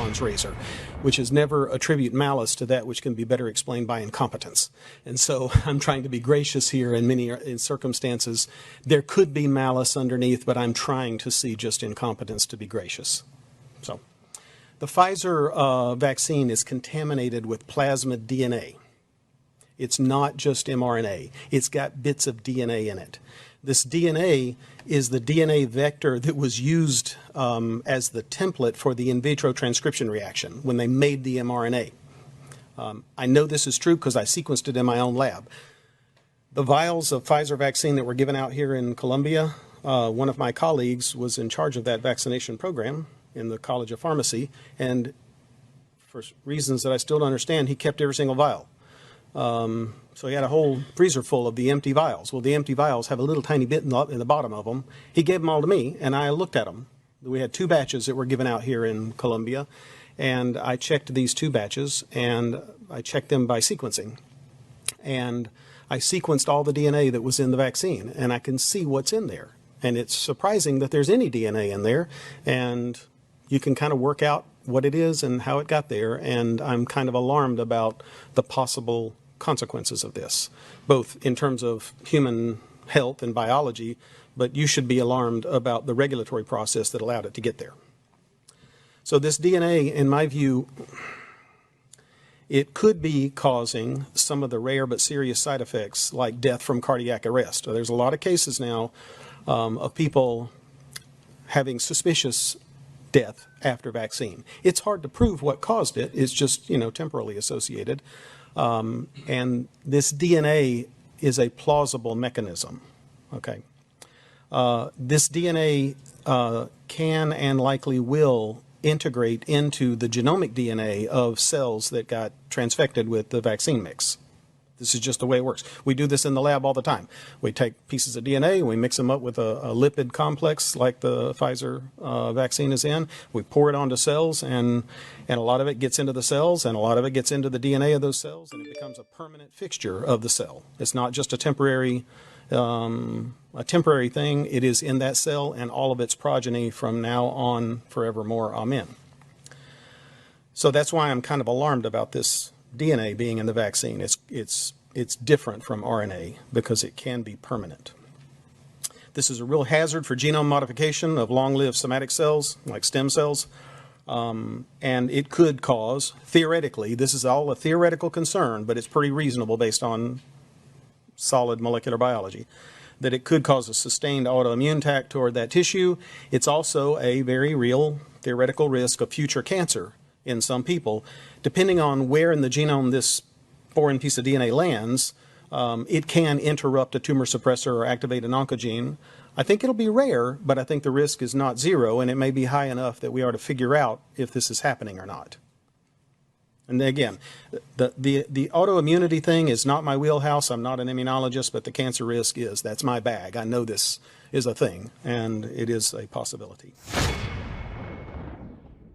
Amazon's razor, which is never attribute malice to that which can be better explained by incompetence. And so I'm trying to be gracious here in many circumstances. There could be malice underneath, but I'm trying to see just incompetence to be gracious. So the Pfizer vaccine is contaminated with plasmid DNA. It's not just mRNA. It's got bits of DNA in it. This DNA is the DNA vector that was used as the template for the in vitro transcription reaction when they made the mRNA. I know this is true because I sequenced it in my own lab. The vials of Pfizer vaccine that were given out here in Columbia, one of my colleagues was in charge of that vaccination program in the College of Pharmacy, and for reasons that I still don't understand, he kept every single vial. So he had a whole freezer full of the empty vials. Well, the empty vials have a little tiny bit in the bottom of them. He gave them all to me, and I looked at them. We had 2 batches that were given out here in Columbia, and I checked these 2 batches, and I checked them by sequencing. And I sequenced all the DNA that was in the vaccine, and I can see what's in there. And it's surprising that there's any DNA in there, and you can kind of work out what it is and how it got there, and I'm kind of alarmed about the possible consequences of this, both in terms of human health and biology, but you should be alarmed about the regulatory process that allowed it to get there. So this DNA, in my view, it could be causing some of the rare but serious side effects like death from cardiac arrest. There's a lot of cases now of people having suspicious death after vaccine. It's hard to prove what caused it. It's just, temporally associated. And this DNA is a plausible mechanism. Okay. This DNA can and likely will integrate into the genomic DNA of cells that got transfected with the vaccine mix. This is just the way it works. We do this in the lab all the time. We take pieces of DNA, we mix them up with a lipid complex like the Pfizer vaccine is in. We pour it onto cells, and a lot of it gets into the cells, and a lot of it gets into the DNA of those cells, and it becomes a permanent fixture of the cell. It's not just a temporary thing. It is in that cell and all of its progeny from now on forevermore. Amen. So that's why I'm kind of alarmed about this DNA being in the vaccine. It's different from RNA because it can be permanent. This is a real hazard for genome modification of long-lived somatic cells, like stem cells, and it could cause, theoretically, this is all a theoretical concern, but it's pretty reasonable based on solid molecular biology, that it could cause a sustained autoimmune attack toward that tissue. It's also a very real theoretical risk of future cancer in some people. Depending on where in the genome this foreign piece of DNA lands, it can interrupt a tumor suppressor or activate an oncogene. I think it'll be rare, but I think the risk is not zero, and it may be high enough that we are to figure out if this is happening or not. And again, the autoimmunity thing is not my wheelhouse. I'm not an immunologist, but the cancer risk is. That's my bag. I know this is a thing, and it is a possibility.